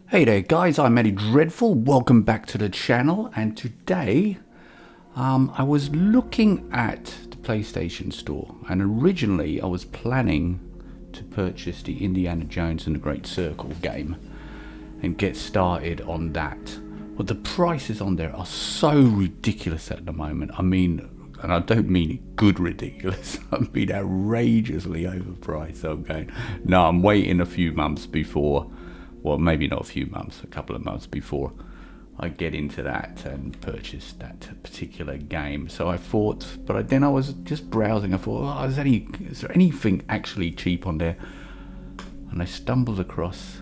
Hey there guys, I'm Eddie Dreadful, welcome back to the channel, and today I was looking at the PlayStation Store, and originally I was planning to purchase the Indiana Jones and the Great Circle game and get started on that. But the prices on there are so ridiculous at the moment. I mean, and I don't mean good ridiculous, I mean outrageously overpriced. So I'm going, no, I'm waiting a few months before, well, maybe not a few months, a couple of months before I get into that and purchase that particular game. So I thought, then I was just browsing, I thought, is there anything actually cheap on there? And I stumbled across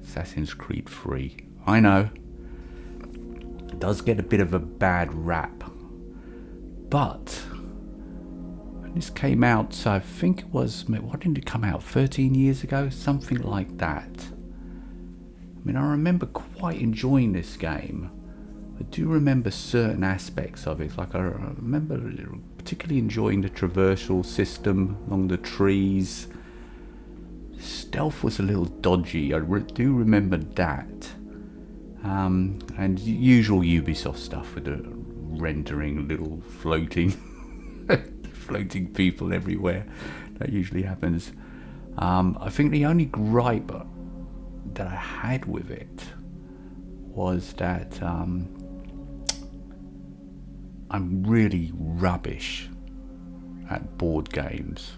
Assassin's Creed 3. I know, it does get a bit of a bad rap, but when this came out, so I think it was, what did it come out, 13 years ago? Something like that. I mean, I remember quite enjoying this game. I do remember certain aspects of it. Like I remember particularly enjoying the traversal system along the trees. Stealth was a little dodgy. I do remember that. And usual Ubisoft stuff with the rendering little floating floating people everywhere. That usually happens. I think the only gripe that I had with it was that I'm really rubbish at board games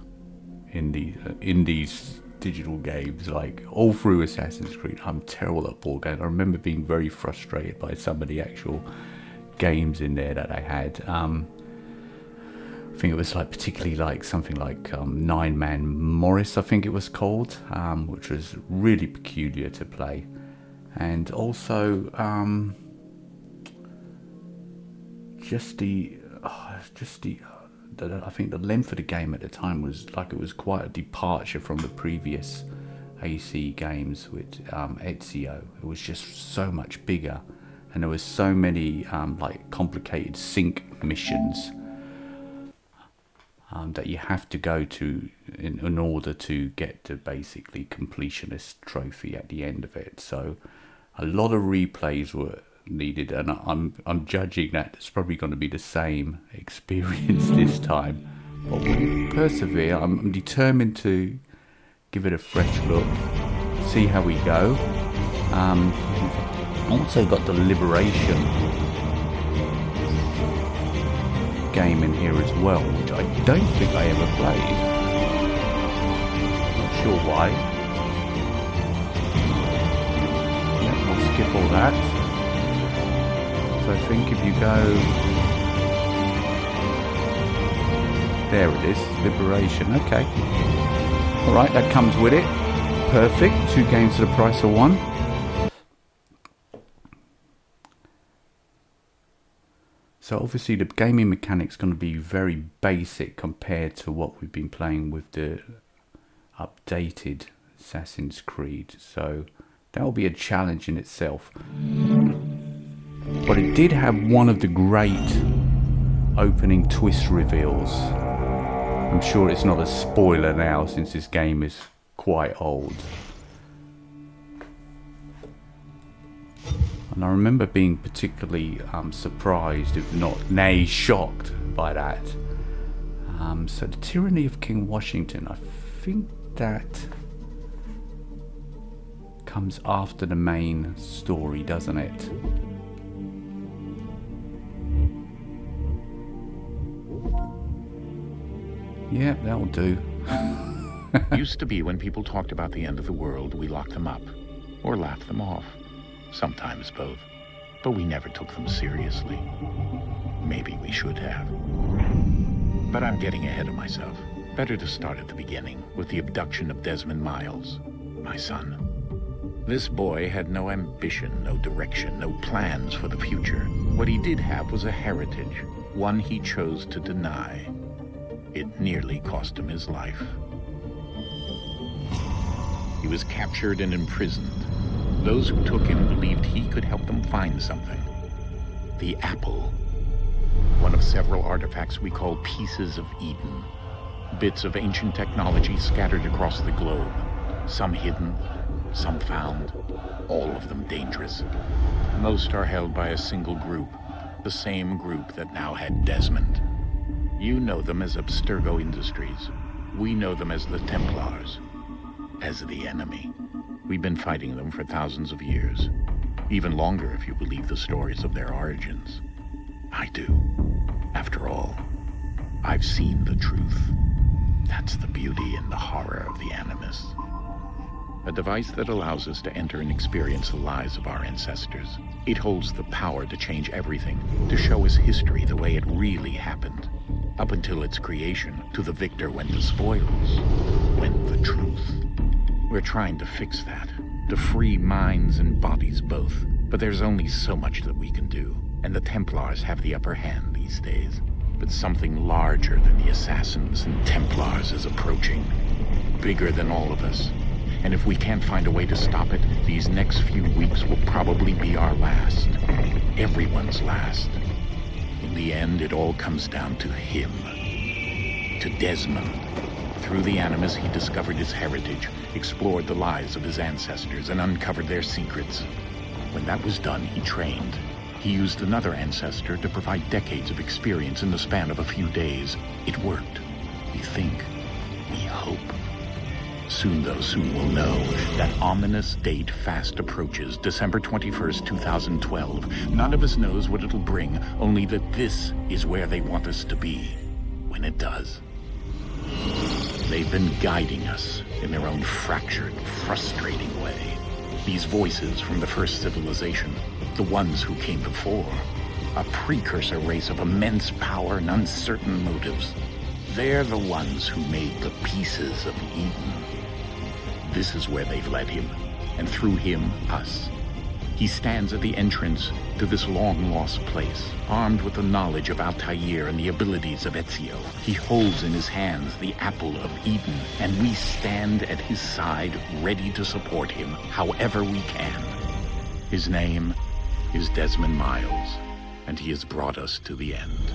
in these digital games. Like all through Assassin's Creed, I'm terrible at board games. I remember being very frustrated by some of the actual games in there that I had. I think it was like particularly like something like Nine Man Morris, I think it was called, which was really peculiar to play, and also I think the length of the game at the time was like it was quite a departure from the previous AC games with Ezio. It was just so much bigger, and there was so many like complicated sync missions that you have to go to in order to get the basically completionist trophy at the end of it. So a lot of replays were needed, and I'm judging that it's probably going to be the same experience this time. But we'll persevere. I'm determined to give it a fresh look, see how we go. Also got the Liberation game in here as well, which I don't think I ever played. Not sure why. Yeah, we'll skip all that. So I think if you go, there it is, Liberation. Okay. All right, that comes with it. Perfect. 2 games for the price of 1. So obviously the gaming mechanic's going to be very basic compared to what we've been playing with the updated Assassin's Creed. So that will be a challenge in itself. But it did have one of the great opening twist reveals. I'm sure it's not a spoiler now since this game is quite old. And I remember being particularly surprised, if not nay shocked, by that. So the Tyranny of King Washington, I think that comes after the main story, doesn't it? Yeah, that'll do. Used to be when people talked about the end of the world, we locked them up or laughed them off. Sometimes both, but we never took them seriously. Maybe we should have. But I'm getting ahead of myself. Better to start at the beginning, with the abduction of Desmond Miles, my son. This boy had no ambition, no direction, no plans for the future. What he did have was a heritage, one he chose to deny. It nearly cost him his life. He was captured and imprisoned. Those who took him believed he could help them find something. The apple. One of several artifacts we call pieces of Eden. Bits of ancient technology scattered across the globe. Some hidden, some found, all of them dangerous. Most are held by a single group, the same group that now had Desmond. You know them as Abstergo Industries. We know them as the Templars, as the enemy. We've been fighting them for thousands of years, even longer if you believe the stories of their origins. I do. After all, I've seen the truth. That's the beauty and the horror of the Animus. A device that allows us to enter and experience the lives of our ancestors. It holds the power to change everything, to show us history the way it really happened. Up until its creation, to the victor went the spoils, went the truth. We're trying to fix that, to free minds and bodies both. But there's only so much that we can do, and the Templars have the upper hand these days. But something larger than the Assassins and Templars is approaching, bigger than all of us. And if we can't find a way to stop it, these next few weeks will probably be our last. Everyone's last. In the end, it all comes down to him. To Desmond. Through the Animus, he discovered his heritage, explored the lives of his ancestors, and uncovered their secrets. When that was done, he trained. He used another ancestor to provide decades of experience in the span of a few days. It worked. We think. We hope. Soon we'll know. That ominous date fast approaches, December 21st, 2012. None of us knows what it'll bring, only that this is where they want us to be, when it does. They've been guiding us in their own fractured, frustrating way. These voices from the first civilization, the ones who came before, a precursor race of immense power and uncertain motives. They're the ones who made the pieces of Eden. This is where they've led him, and through him, us. He stands at the entrance to this long-lost place, armed with the knowledge of Altair and the abilities of Ezio. He holds in his hands the apple of Eden, and we stand at his side, ready to support him however we can. His name is Desmond Miles, and he has brought us to the end.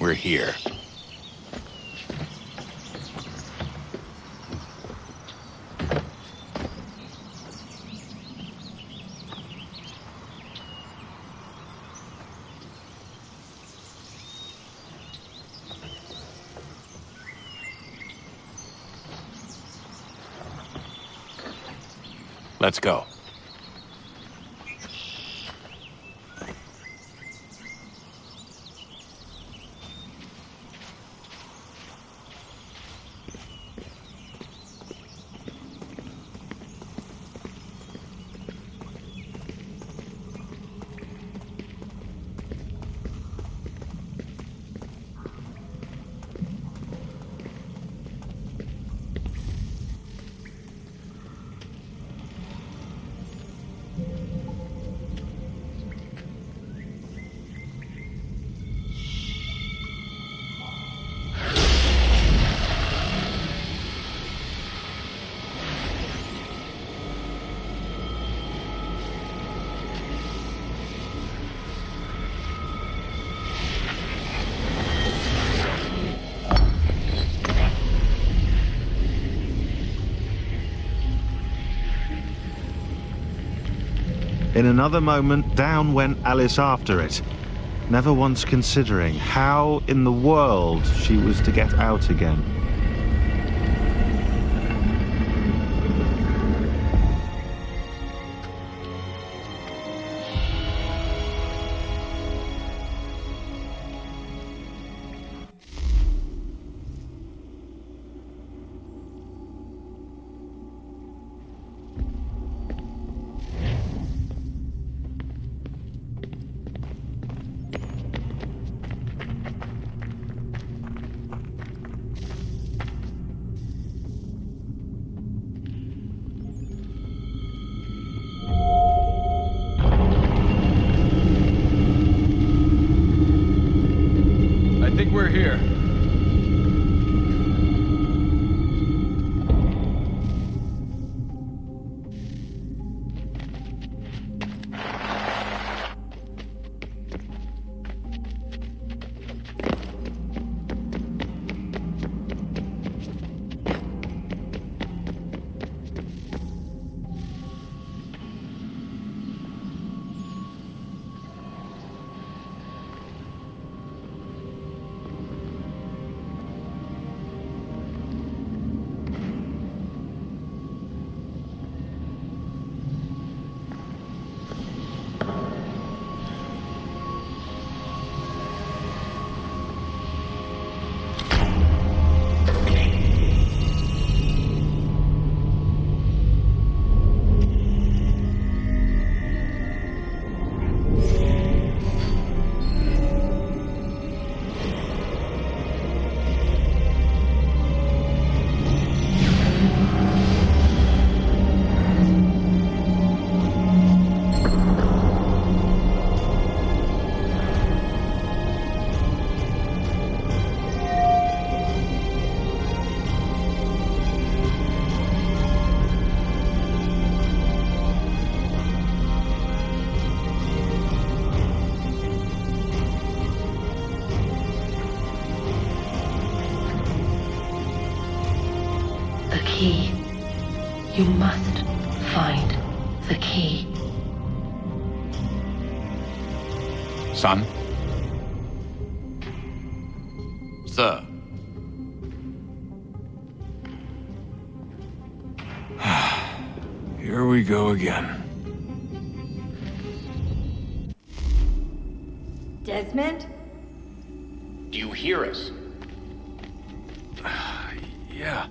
We're here. Let's go. In another moment, down went Alice after it, never once considering how in the world she was to get out again. key. You must find the key. Son? Sir. Here we go again. Desmond? Do you hear us? Yeah.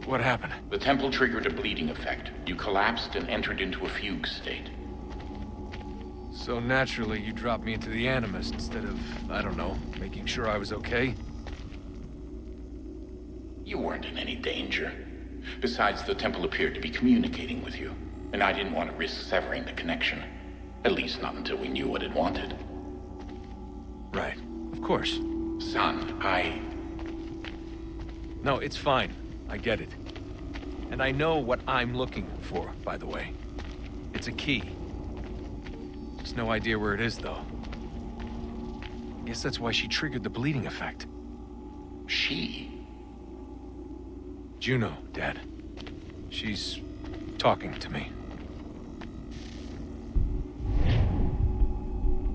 What happened? The temple triggered a bleeding effect. You collapsed and entered into a fugue state. So naturally, you dropped me into the Animus instead of, I don't know, making sure I was okay? You weren't in any danger. Besides, the temple appeared to be communicating with you, and I didn't want to risk severing the connection. At least not until we knew what it wanted. Right. Of course. Son, No, it's fine. I get it. And I know what I'm looking for, by the way. It's a key. Just no idea where it is, though. Guess that's why she triggered the bleeding effect. She? Juno, Dad. She's talking to me.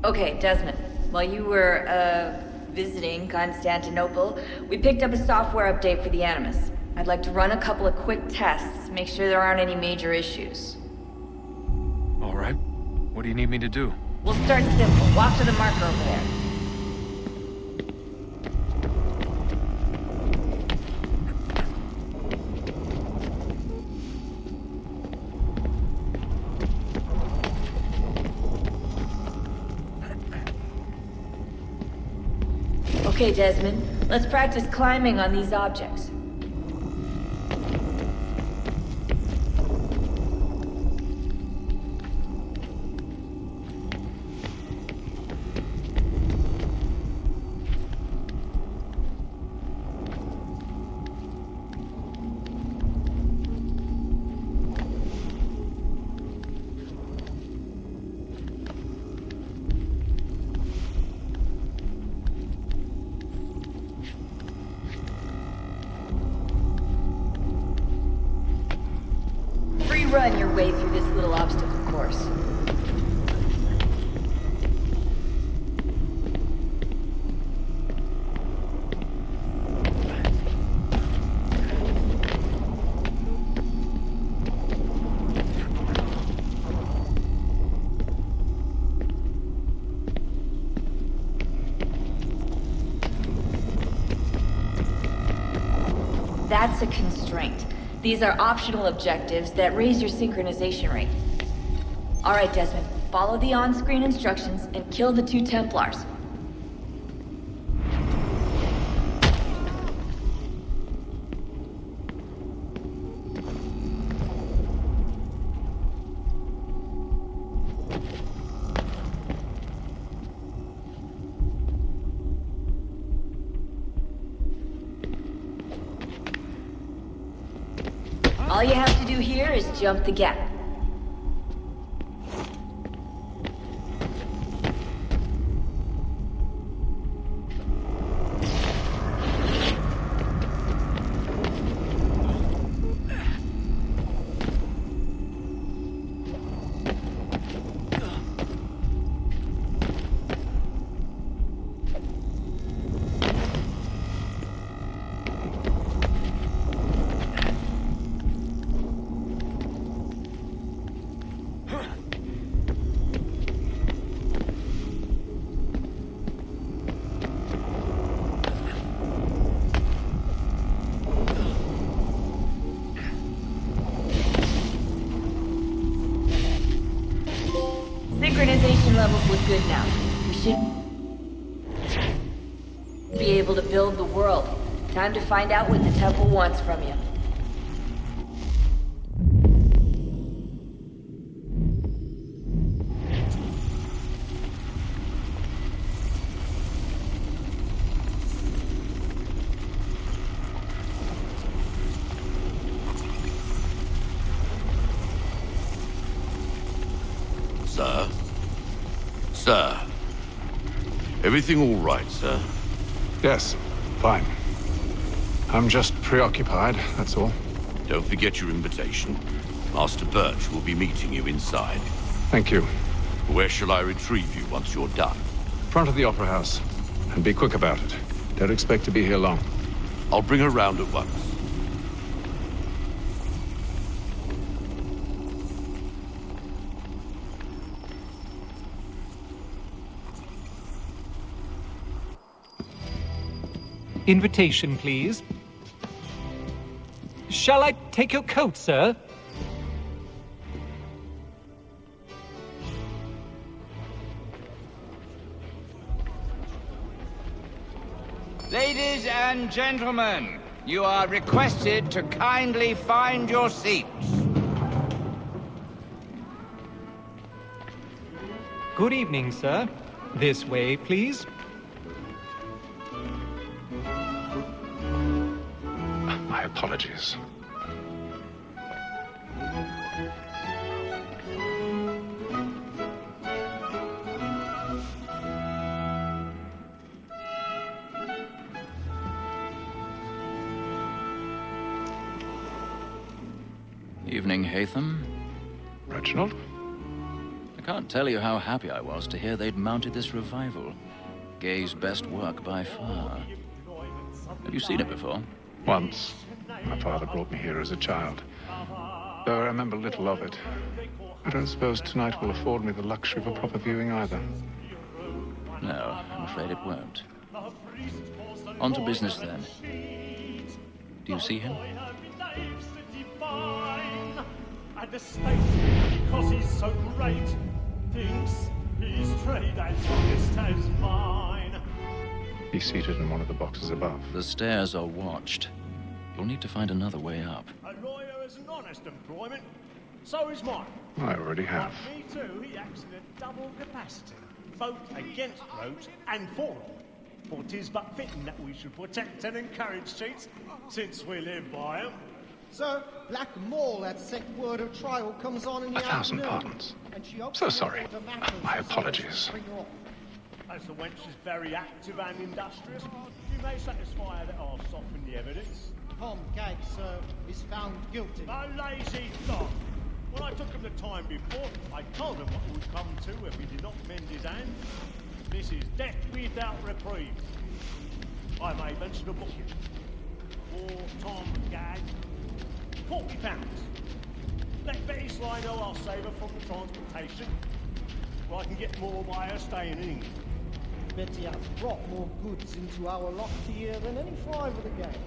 Okay, Desmond. While you were, visiting Constantinople, we picked up a software update for the Animus. I'd like to run a couple of quick tests, make sure there aren't any major issues. All right. What do you need me to do? We'll start simple. Walk to the marker over there. Okay, Desmond. Let's practice climbing on these objects. Run your way through this little obstacle course. That's a constraint. These are optional objectives that raise your synchronization rate. Alright, Desmond. Follow the on-screen instructions and kill the 2 Templars. All you have to do here is jump the gap. Synchronization levels look good now. We should be able to build the world. Time to find out what the temple wants from you. Sir? Sir? Everything all right, sir? Yes, fine. I'm just preoccupied, that's all. Don't forget your invitation. Master Birch will be meeting you inside. Thank you. Where shall I retrieve you once you're done? Front of the Opera House. And be quick about it. Don't expect to be here long. I'll bring her round at once. Invitation, please. Shall I take your coat, sir? Ladies and gentlemen, you are requested to kindly find your seats. Good evening, sir. This way, please. My apologies. Evening, Haytham. Reginald? I can't tell you how happy I was to hear they'd mounted this revival. Gay's best work by far. Have you seen it before? Once. My father brought me here as a child. Though I remember little of it. I don't suppose tonight will afford me the luxury of a proper viewing either. No, I'm afraid it won't. On to business then. Do you see him? And the state, because he's so great, thinks his trade as honest as mine. He's seated in one of the boxes above. The stairs are watched. You'll need to find another way up. A lawyer is an honest employment, so is mine. I already have. Like me too, he acts in a double capacity, both against rogues and for them. For 'tis but fitting that we should protect and encourage cheats, since we live by them. Sir, Black Mole had sent word of trial comes on in the 1,000 afternoon. pardons. And she So sorry. My apologies. As the wench is very active and industrious, you may satisfy her that I'll soften the evidence. Tom Gag, sir, is found guilty. A lazy dog! When I took him the time before, I told him what would come to if he did not mend his hand. This is death without reprieve. I made mention of booking. For Tom Gag, £40. Let Betty Sly know I'll save her from the transportation. Or I can get more by her staying in England. Betty has brought more goods into our lot here than any five of the gang.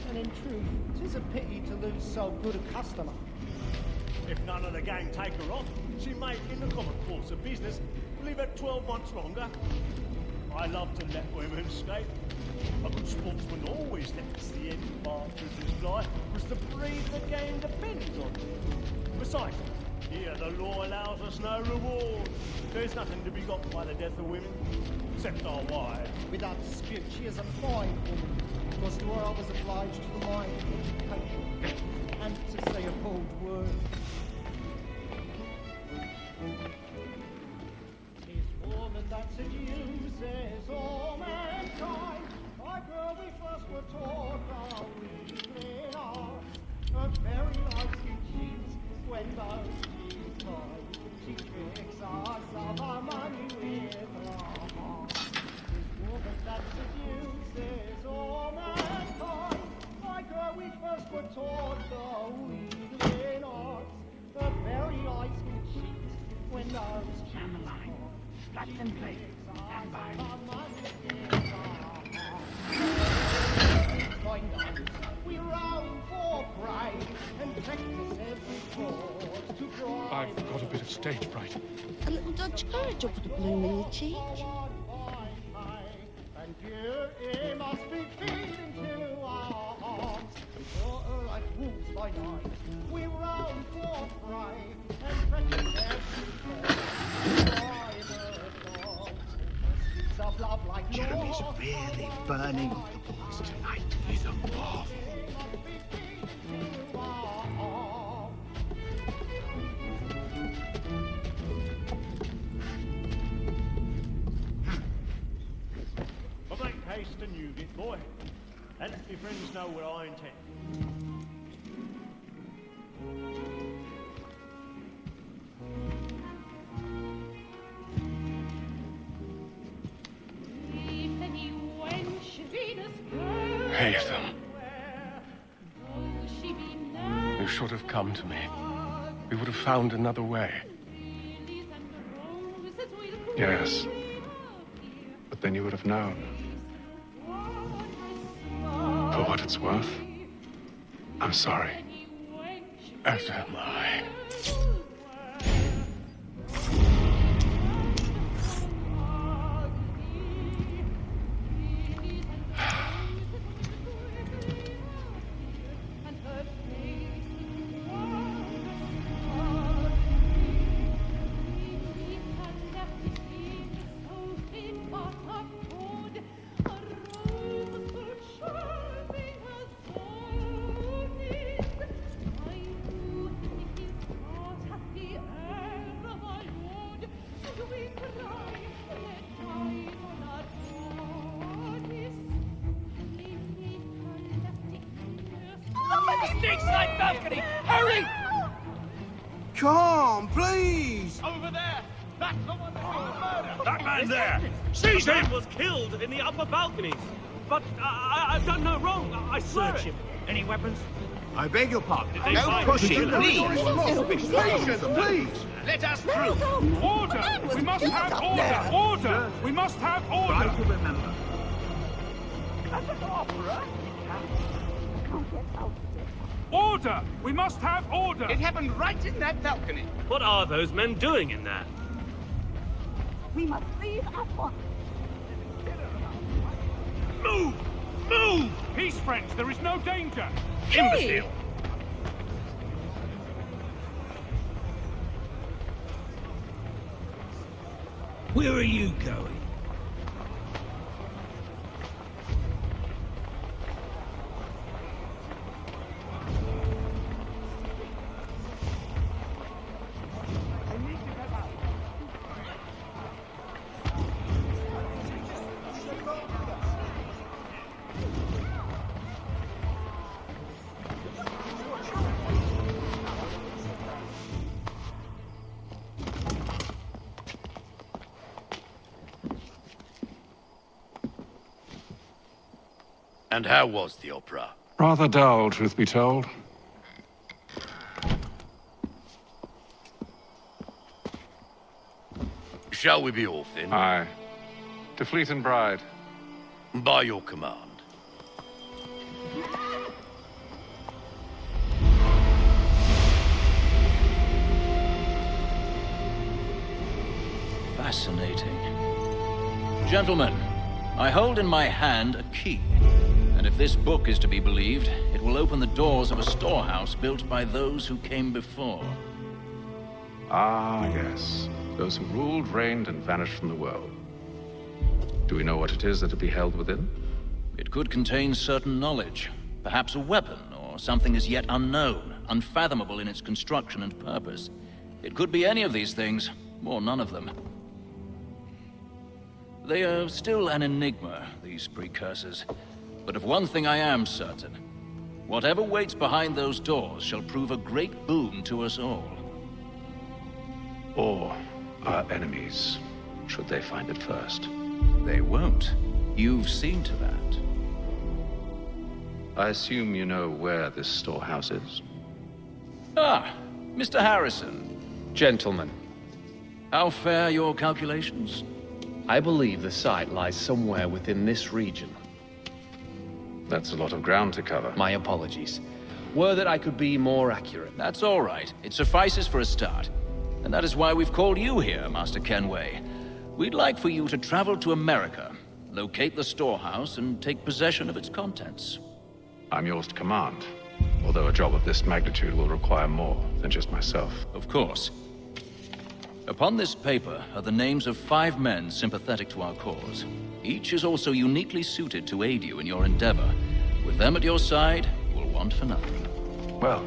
And in truth, 'tis a pity to lose so good a customer. If none of the gang take her on, she may, in the common course of business, leave her 12 months longer. I love to let women escape. A good sportsman always lets the end partridges fly, because the breed of the game depends on it. Besides, here the law allows us no reward. There's nothing to be got by the death of women, except our wives. Without dispute, she is a fine woman, because to her I was obliged to the mind of education, and to say a bold word. Tis woman that seduces all mankind. Like her we first were taught how we are. Her very life she cheats when those she's tied. She tricks us of our money with her heart. Tis woman that seduces all mankind. Like her we first were taught the wheedling arts. Her very eyes can cheat when those she's tied. Flat and plate, stand by. We round for pride and practice every course to drive. I've got a bit of stage fright. A little Dutch courage will put a bloom in your cheek. And here it must be feed into our arms. For her like wolves by night, we round for pride and practice every course to drive her dogs. Of love like Jeremy's really burning the boys tonight. He's a marvel. But make haste and you get, boy. And let your friends know what I intend. Haytham. You should have come to me. We would have found another way. Yes. But then you would have known. For what it's worth, I'm sorry. As am I. Sneak-side balcony! Hurry! Come, please! Over there! That's the one that That man there! Seize him! Was killed in the upper balconies. But I've done no wrong. I swear it. Any weapons? I beg your pardon. Did they No find pushing, the please! Patience, please! Let us through! Order! We must have order! Order! We must have order! Try to remember. That's an opera! Order! We must have order! It happened right in that balcony. What are those men doing in there? We must leave at once. Move! Move! Peace, friends, there is no danger! Imbecile! Where are you going? And how was the opera? Rather dull, truth be told. Shall we be off then? Aye. To Fleet and Bride. By your command. Fascinating. Gentlemen, I hold in my hand a key. And if this book is to be believed, it will open the doors of a storehouse built by those who came before. Ah, yes. Those who ruled, reigned, and vanished from the world. Do we know what it is that will be held within? It could contain certain knowledge, perhaps a weapon, or something as yet unknown, unfathomable in its construction and purpose. It could be any of these things, or none of them. They are still an enigma, these precursors. But of one thing I am certain. Whatever waits behind those doors shall prove a great boon to us all. Or our enemies, should they find it first. They won't. You've seen to that. I assume you know where this storehouse is? Ah, Mr. Harrison. Gentlemen, How fare your calculations? I believe the site lies somewhere within this region. That's a lot of ground to cover. My apologies. Were that I could be more accurate. That's all right. It suffices for a start. And that is why we've called you here, Master Kenway. We'd like for you to travel to America, locate the storehouse, and take possession of its contents. I'm yours to command, although a job of this magnitude will require more than just myself. Of course. Upon this paper are the names of 5 men sympathetic to our cause. Each is also uniquely suited to aid you in your endeavor. With them at your side, you will want for nothing. Well,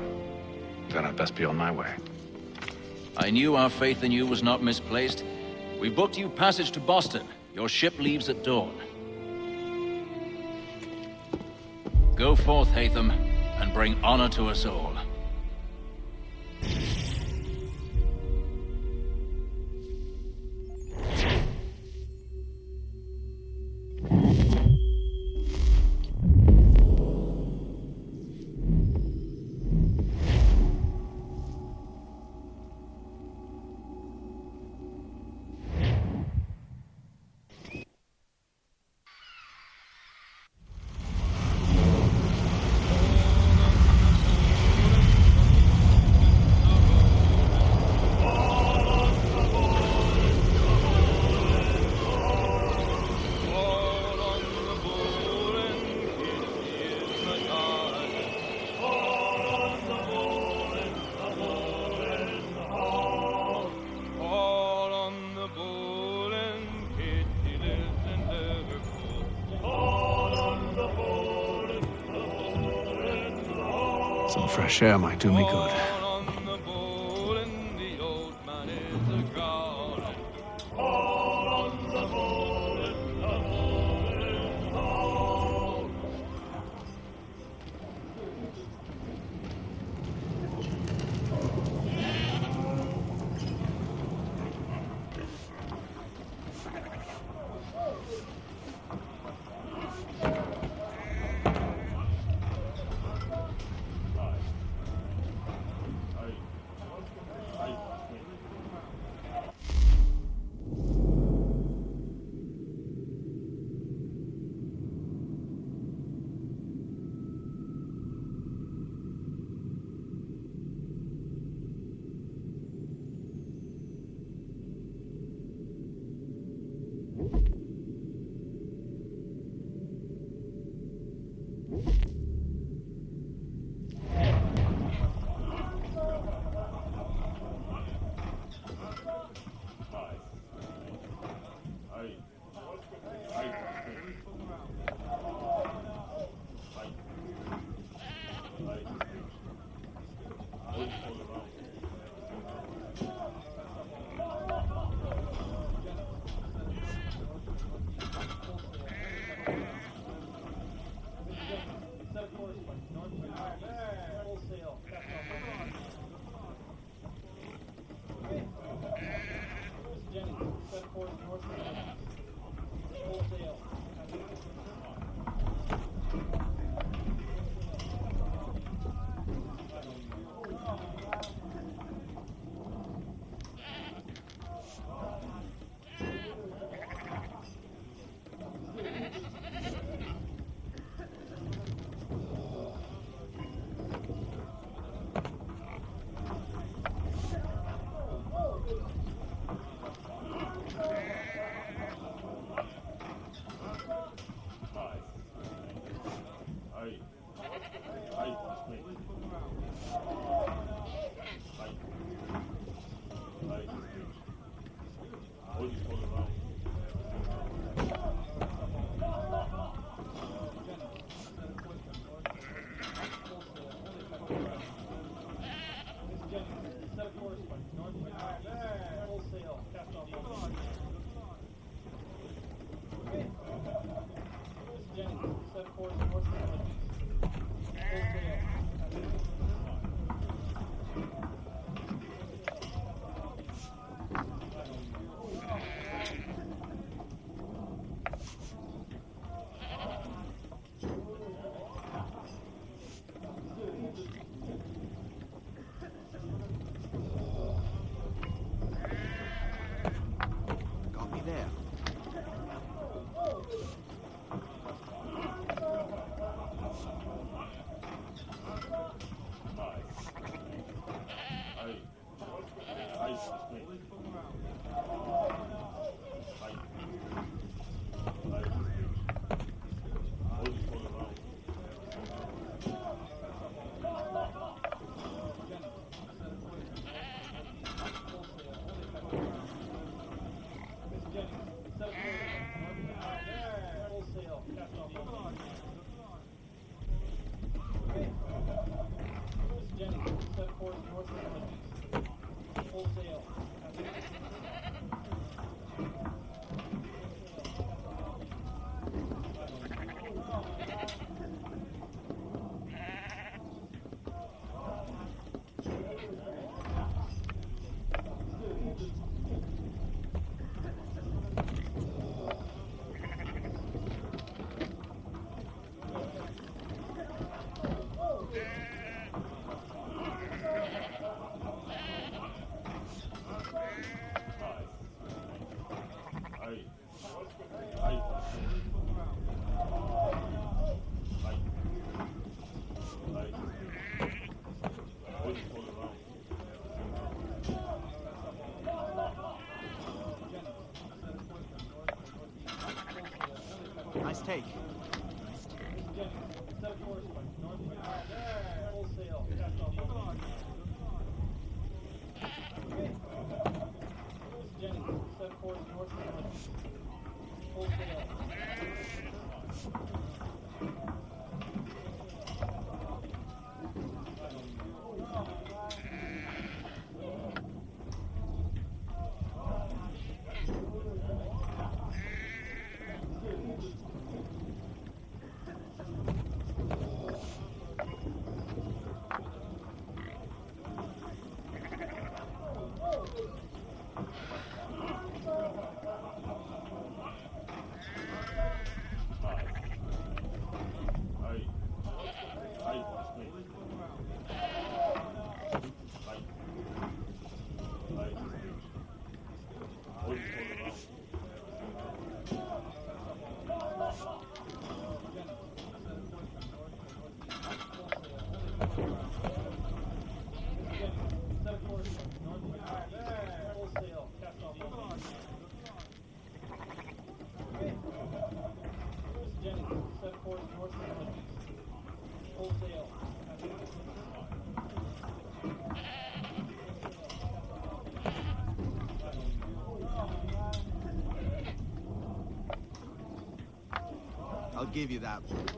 then I'd best be on my way. I knew our faith in you was not misplaced. We booked you passage to Boston. Your ship leaves at dawn. Go forth, Haytham, and bring honor to us all. Some fresh air might do me good. Nice take. I'll give you that one.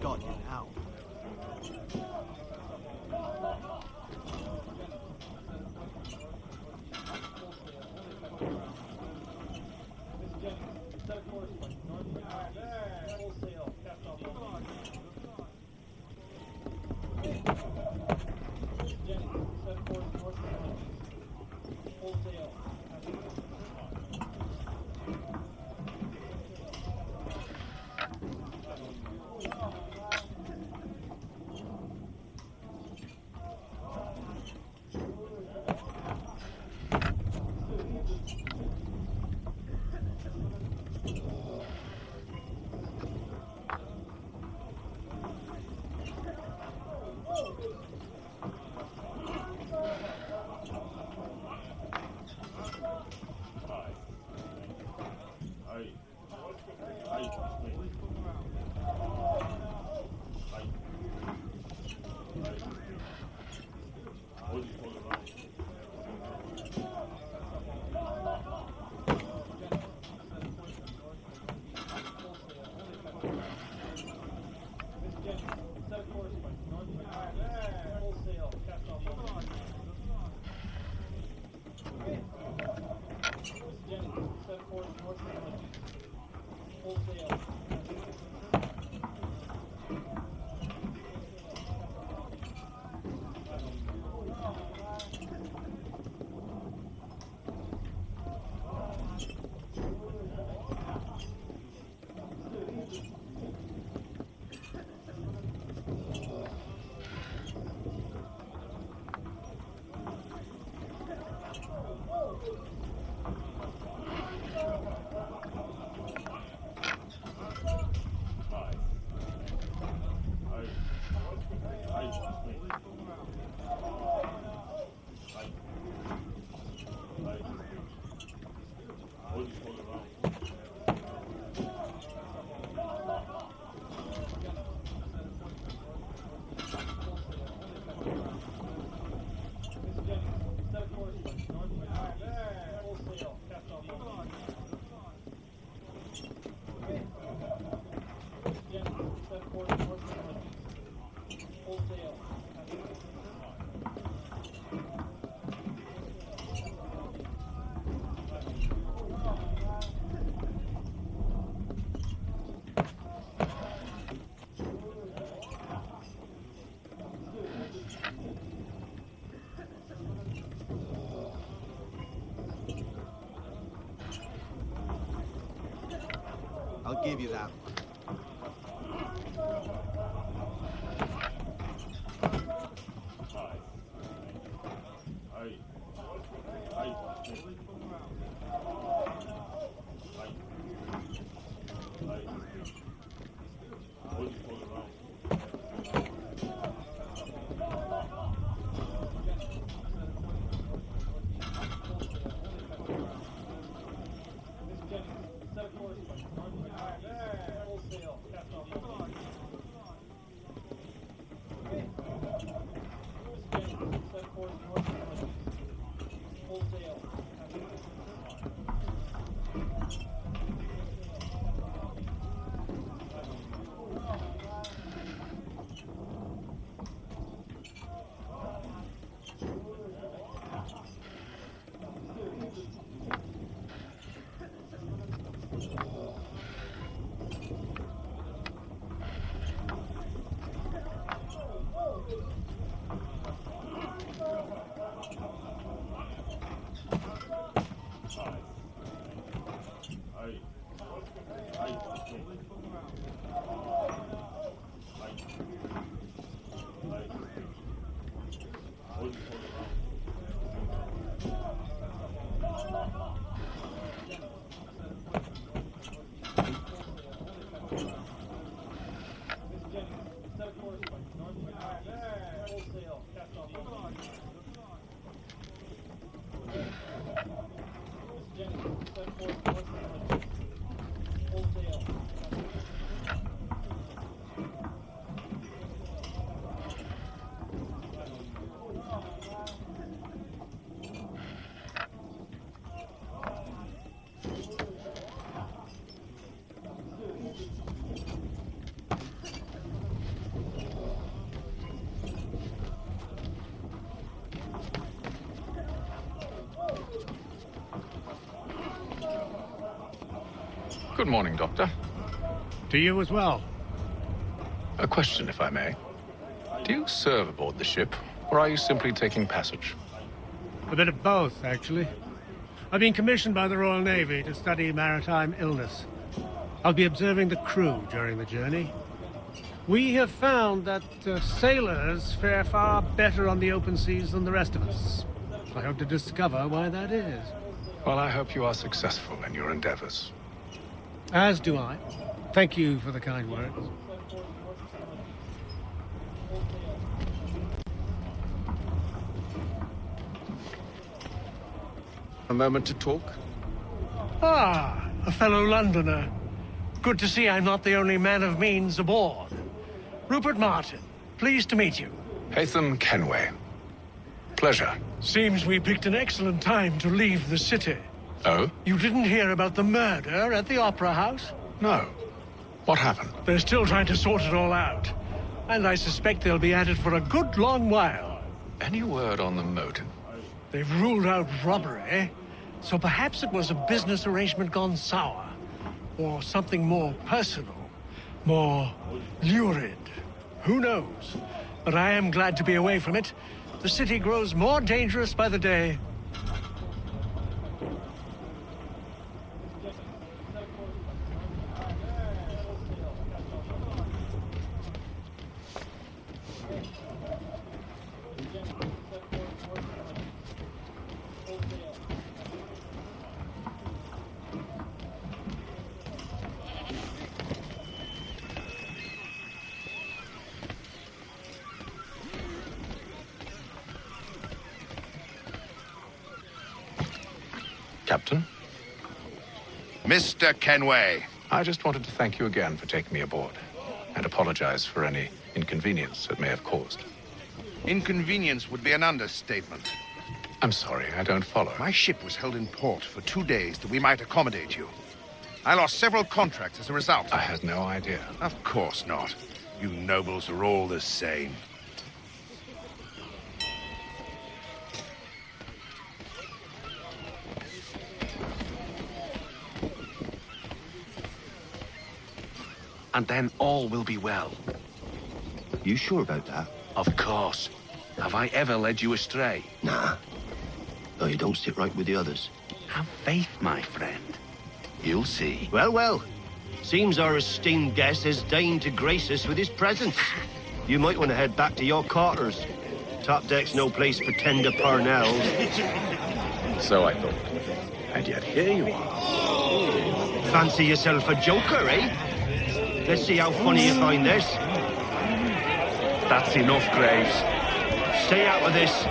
Got you now. I'll give you that one. Good morning, Doctor. To you as well. A question, if I may. Do you serve aboard the ship, or are you simply taking passage? A bit of both, actually. I've been commissioned by the Royal Navy to study maritime illness. I'll be observing the crew during the journey. We have found that sailors fare far better on the open seas than the rest of us. I hope to discover why that is. Well, I hope you are successful in your endeavors. As do I. Thank you for the kind words. A moment to talk? Ah, a fellow Londoner. Good to see I'm not the only man of means aboard. Rupert Martin, pleased to meet you. Haytham Kenway. Pleasure. Seems we picked an excellent time to leave the city. Oh? You didn't hear about the murder at the Opera House? No. What happened? They're still trying to sort it all out. And I suspect they'll be at it for a good long while. Any word on the motive? They've ruled out robbery, so perhaps it was a business arrangement gone sour. Or something more personal, more lurid. Who knows? But I am glad to be away from it. The city grows more dangerous by the day. Captain? Mr. Kenway. I just wanted to thank you again for taking me aboard, and apologize for any inconvenience it may have caused. Inconvenience would be an understatement. I'm sorry, I don't follow. My ship was held in port for 2 days that we might accommodate you. I lost several contracts as a result. I had no idea. Of course not. You nobles are all the same. And then all will be well. You sure about that? Of course. Have I ever led you astray? Nah. No, you don't sit right with the others. Have faith, my friend. You'll see. Well, well. Seems our esteemed guest has deigned to grace us with his presence. You might want to head back to your quarters. Top deck's no place for tender parnells. So I thought. And yet here you are. Fancy yourself a joker, eh? Let's see how funny you find this. That's enough, Graves. Stay out of this.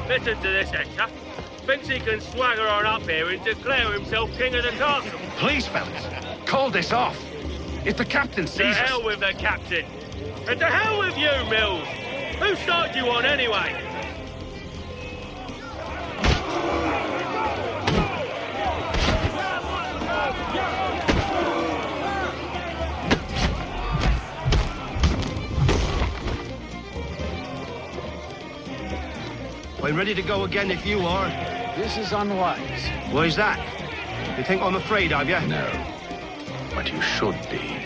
Listen to this, Hector. Thinks he can swagger on up here and declare himself king of the castle. Please, fellas, call this off. If the captain sees us... To hell with the captain. And to hell with you, Mills. Who started you on anyway? I'm ready to go again if you are. This is unwise. Why's that? You think I'm afraid of you? No. But you should be.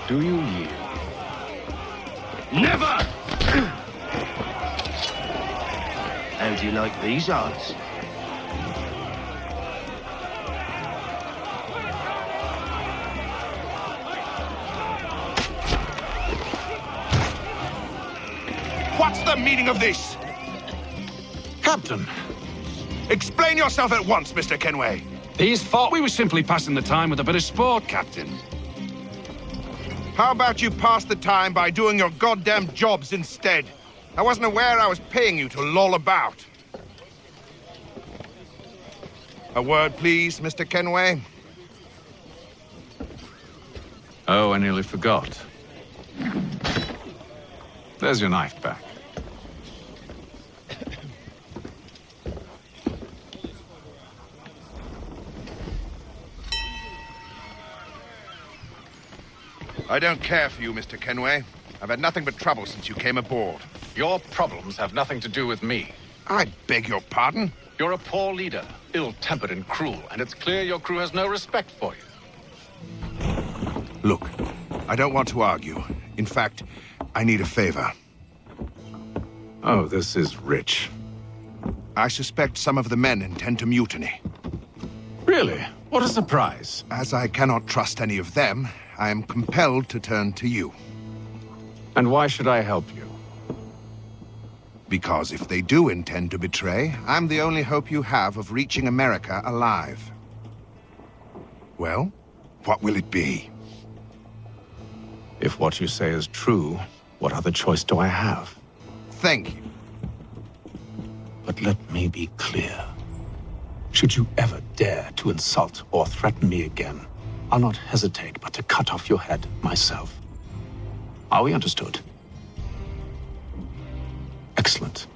Do you yield? Never! How do you like these odds? What's the meaning of this? Captain. Explain yourself at once, Mr. Kenway. He's thought we were simply passing the time with a bit of sport, Captain. How about you pass the time by doing your goddamn jobs instead? I wasn't aware I was paying you to loll about. A word, please, Mr. Kenway. Oh, I nearly forgot. There's your knife back. I don't care for you, Mr. Kenway. I've had nothing but trouble since you came aboard. Your problems have nothing to do with me. I beg your pardon? You're a poor leader, ill-tempered and cruel, and it's clear your crew has no respect for you. Look, I don't want to argue. In fact, I need a favor. Oh, this is rich. I suspect some of the men intend to mutiny. Really? What a surprise. As I cannot trust any of them, I am compelled to turn to you. And why should I help you? Because if they do intend to betray, I'm the only hope you have of reaching America alive. Well, what will it be? If what you say is true, what other choice do I have? Thank you. But let me be clear. Should you ever dare to insult or threaten me again, I'll not hesitate but to cut off your head myself. Are we understood? Excellent.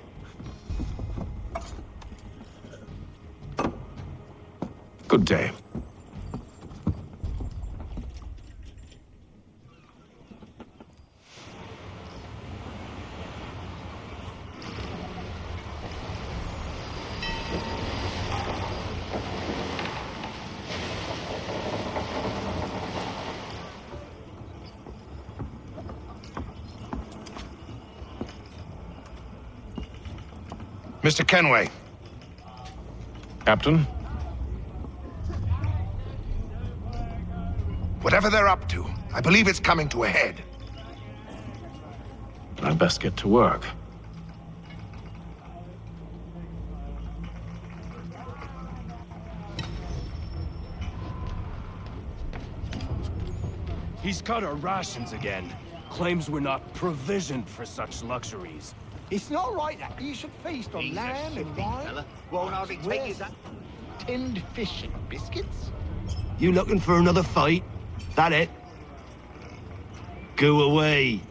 Good day. Mr. Kenway. Captain? Whatever they're up to, I believe it's coming to a head. I'd best get to work. He's cut our rations again. Claims we're not provisioned for such luxuries. It's not right that you should feast on lamb and wine. Won't hardly take you that tinned fish and biscuits. You looking for another fight? That it? Go away.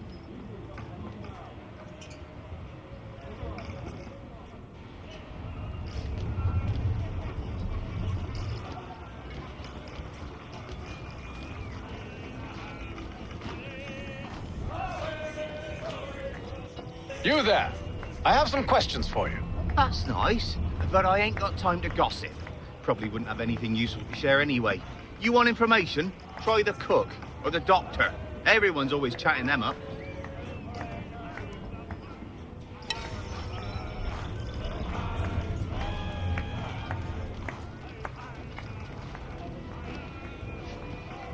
You there. I have some questions for you. That's nice, but I ain't got time to gossip. Probably wouldn't have anything useful to share anyway. You want information? Try the cook or the doctor. Everyone's always chatting them up.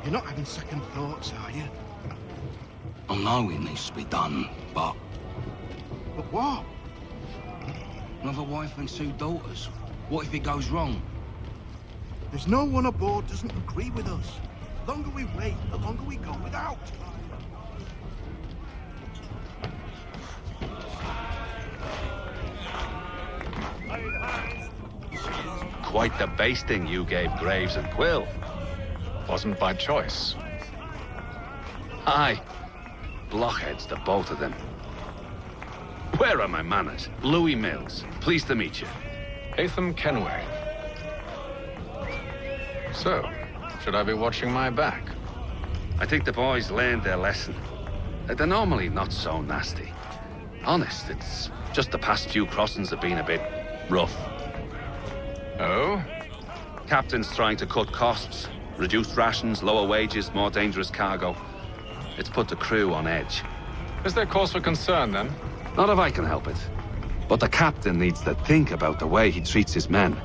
You're not having second thoughts, are you? I know it needs to be done, but... But what? Another wife and 2 daughters. What if it goes wrong? There's no one aboard doesn't agree with us. The longer we wait, the longer we go without. Quite the basting you gave Graves and Quill. Wasn't by choice. Aye. Blockheads, the both of them. Where are my manners? Louis Mills. Pleased to meet you. Haytham Kenway. So, should I be watching my back? I think the boys learned their lesson. They're normally not so nasty. Honest, it's just the past few crossings have been a bit rough. Oh? Captain's trying to cut costs. Reduced rations, lower wages, more dangerous cargo. It's put the crew on edge. Is there cause for concern, then? Not if I can help it. But the captain needs to think about the way he treats his men.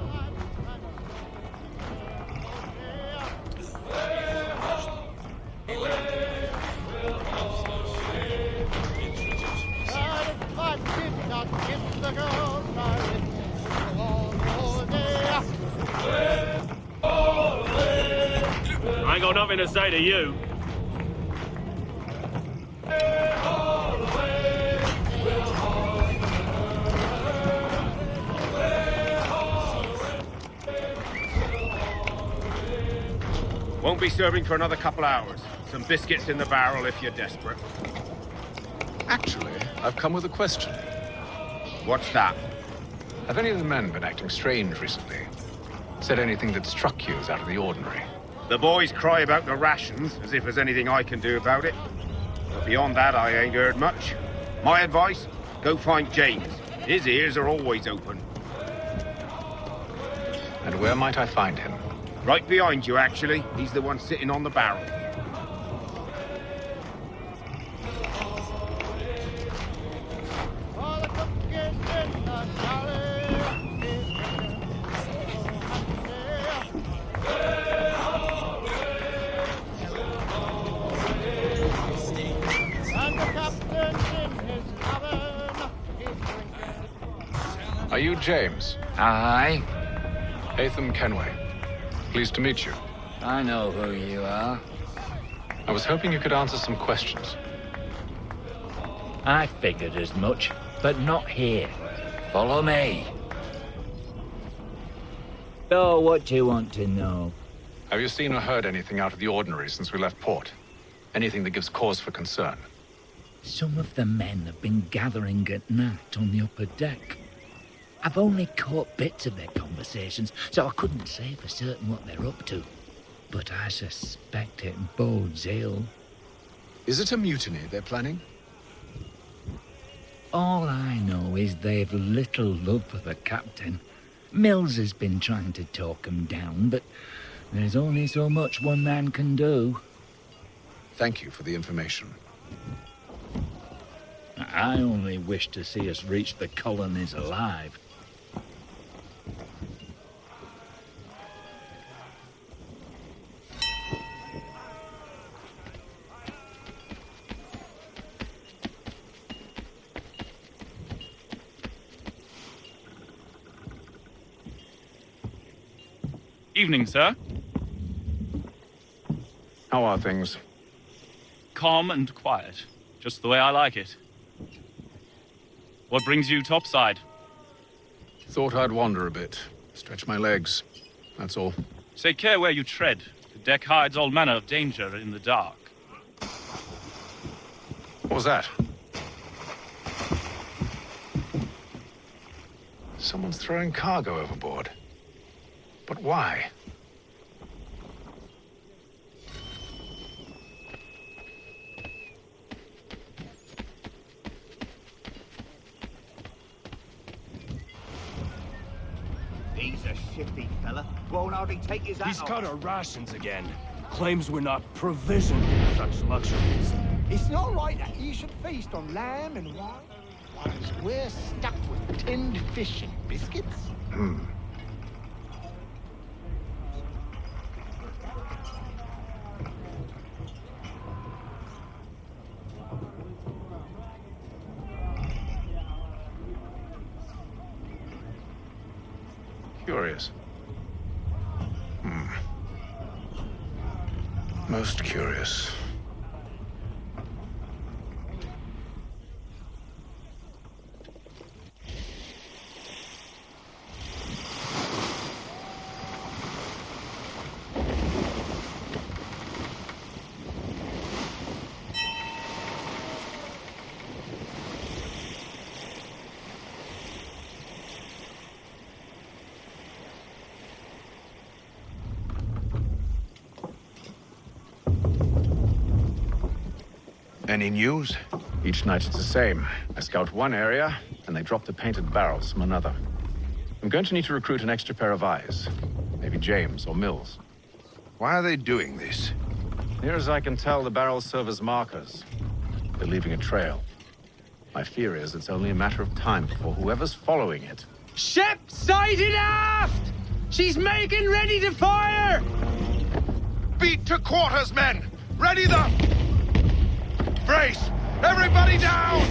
I ain't got nothing to say to you. Won't be serving for another couple hours. Some biscuits in the barrel if you're desperate. Actually, I've come with a question. What's that? Have any of the men been acting strange recently? Said anything that struck you as out of the ordinary? The boys cry about the rations, as if there's anything I can do about it. But beyond that, I ain't heard much. My advice? Go find James. His ears are always open. And where might I find him? Right behind you, actually. He's the one sitting on the barrel. And the captain in his cabin, he's drinking Are you James? Aye. Haytham Kenway. Pleased to meet you. I know who you are. I was hoping you could answer some questions. I figured as much, but not here. Follow me. So, what do you want to know? Have you seen or heard anything out of the ordinary since we left port? Anything that gives cause for concern? Some of the men have been gathering at night on the upper deck. I've only caught bits of their conversations, so I couldn't say for certain what they're up to. But I suspect it bodes ill. Is it a mutiny they're planning? All I know is they've little love for the captain. Mills has been trying to talk him down, but there's only so much one man can do. Thank you for the information. I only wish to see us reach the colonies alive. Evening, sir. How are things? Calm and quiet. Just the way I like it. What brings you topside? Thought I'd wander a bit. Stretch my legs. That's all. Take care where you tread. The deck hides all manner of danger in the dark. What was that? Someone's throwing cargo overboard. But why? He's a shifty fella. Won't hardly take his hat He's off. cut our rations again. Claims we're not provisioned with such luxuries. It's not right that you should feast on lamb and wine, whilst we're stuck with tinned fish and biscuits. Curious. Most curious. Any news? Each night it's the same. I scout one area, and they drop the painted barrels from another. I'm going to need to recruit an extra pair of eyes. Maybe James or Mills. Why are they doing this? Near as I can tell, the barrels serve as markers. They're leaving a trail. My fear is it's only a matter of time before whoever's following it. Ship sighted aft! She's making ready to fire! Beat to quarters, men! Ready the... Brace! Everybody down!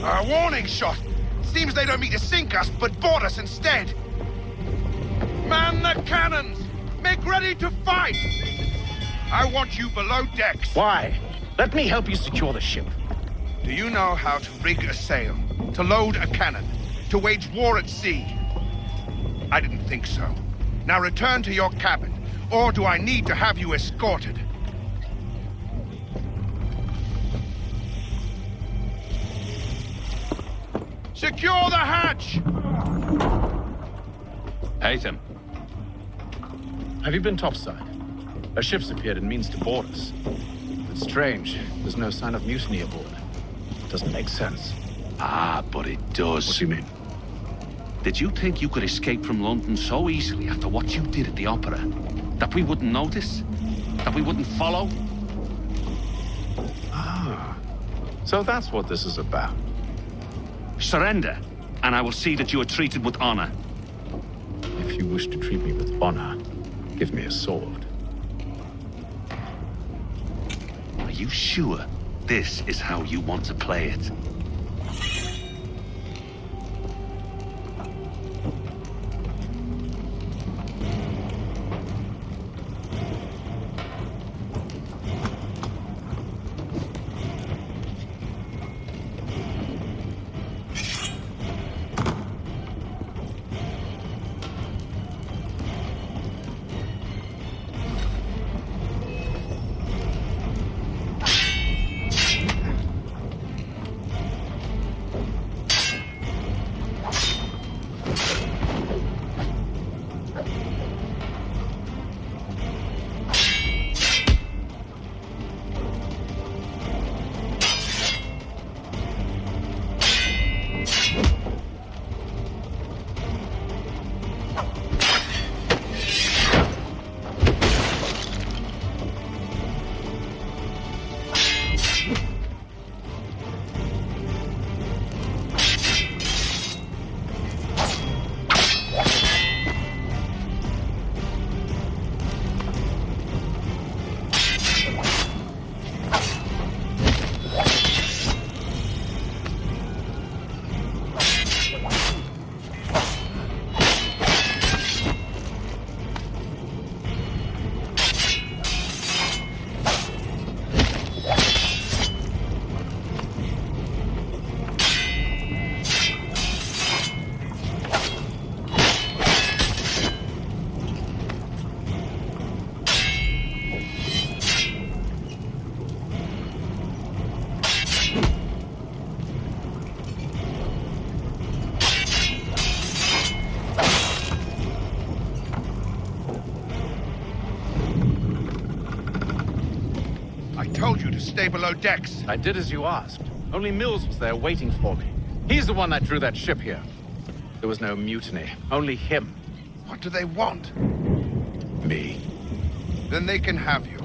A warning shot! Seems they don't mean to sink us, but board us instead! Man the cannons! Make ready to fight! I want you below decks. Why? Let me help you secure the ship. Do you know how to rig a sail? To load a cannon? To wage war at sea? I didn't think so. Now return to your cabin, or do I need to have you escorted? Secure the hatch! Haytham. Have you been topside? A ship's appeared and means to board us. It's strange. There's no sign of mutiny aboard. It doesn't make sense. Ah, but it does. What do you mean? Did you think you could escape from London so easily after what you did at the opera? That we wouldn't notice? That we wouldn't follow? Ah. So that's what this is about. Surrender, and I will see that you are treated with honor. If you wish to treat me with honor, give me a sword. Are you sure? this is how you want to play it. Stay below decks. I did as you asked. Only Mills was there waiting for me. He's the one that drew that ship here. There was no mutiny, only him. What do they want? Me. Then they can have you.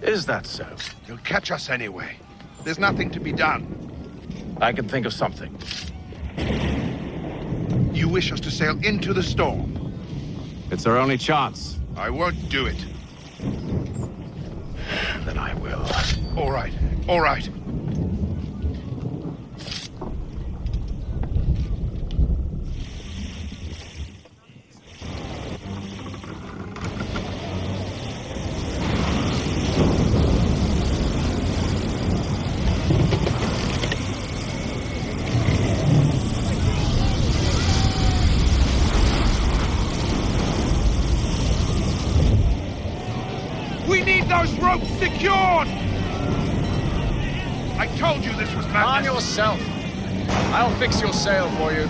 Is that so? You'll catch us anyway. There's nothing to be done. I can think of something. You wish us to sail into the storm? It's our only chance. I won't do it. Then I will. All right, all right. We need those ropes secured! I told you this was madness. On yourself. I'll fix your sail for you.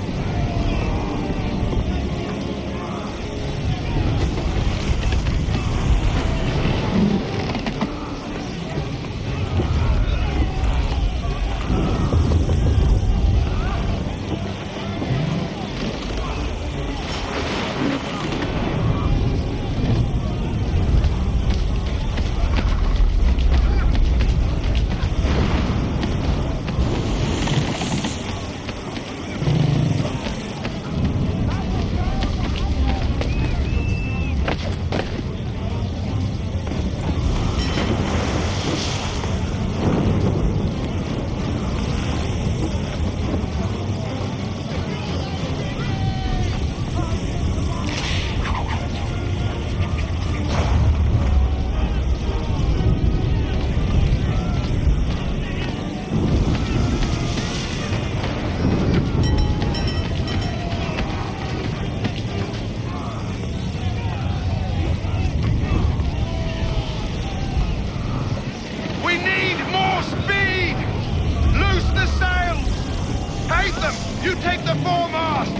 Haytham, you take the foremast!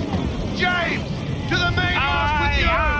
James, to the mainmast with you!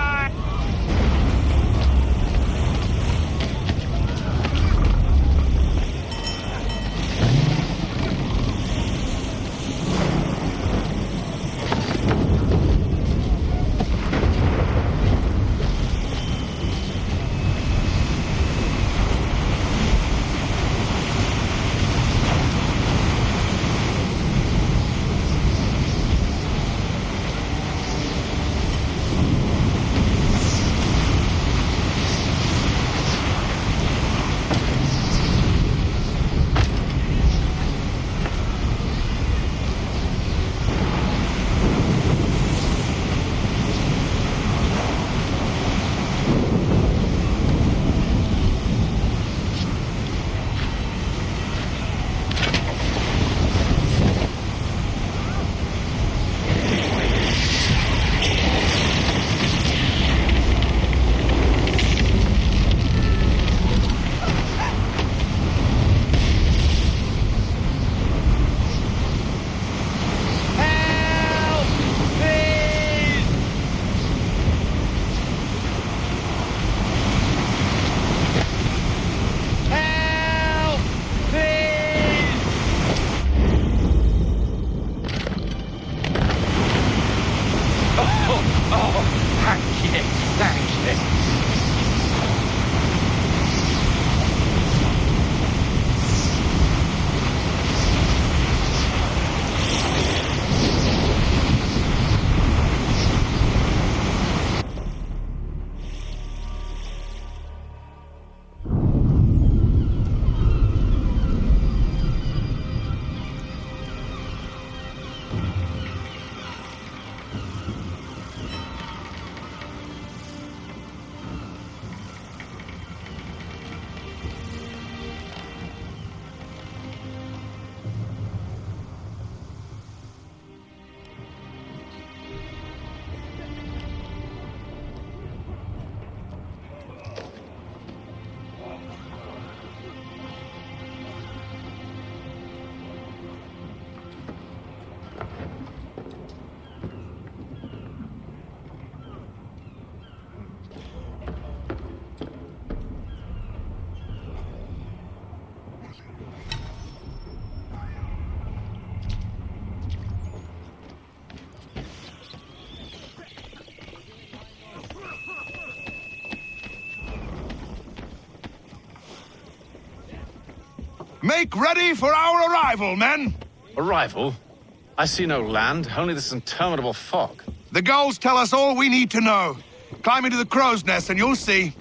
Make ready for our arrival, men! Arrival? I see no land, only this interminable fog. The gulls tell us all we need to know. Climb into the crow's nest and you'll see.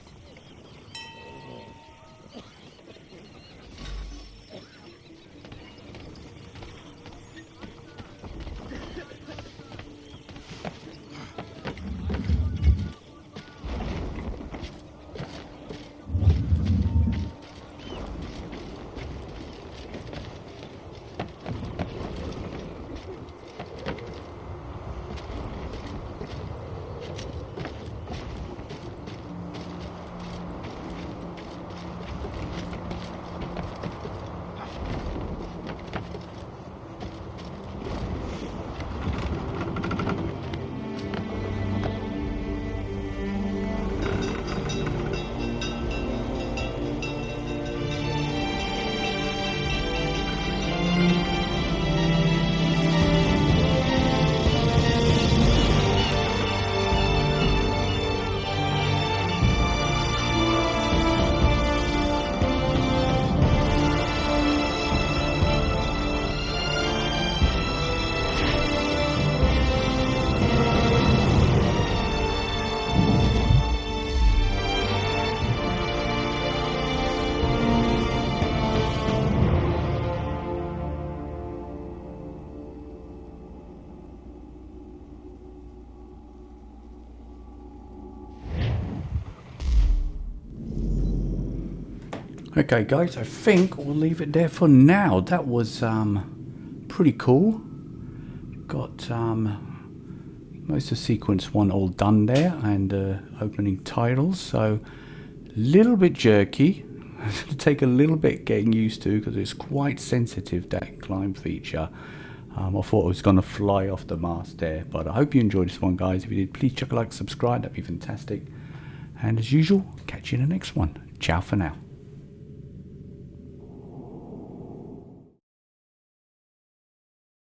Okay guys, I think we'll leave it there for now. That was pretty cool. Got most of sequence 1 all done there, and opening titles, so a little bit jerky. It'll take a little bit getting used to because it's quite sensitive, that climb feature. I thought it was going to fly off the mast there, but I hope you enjoyed this one guys. If you did, please chuck a like, subscribe, that'd be fantastic. And as usual, catch you in the next one. Ciao for now.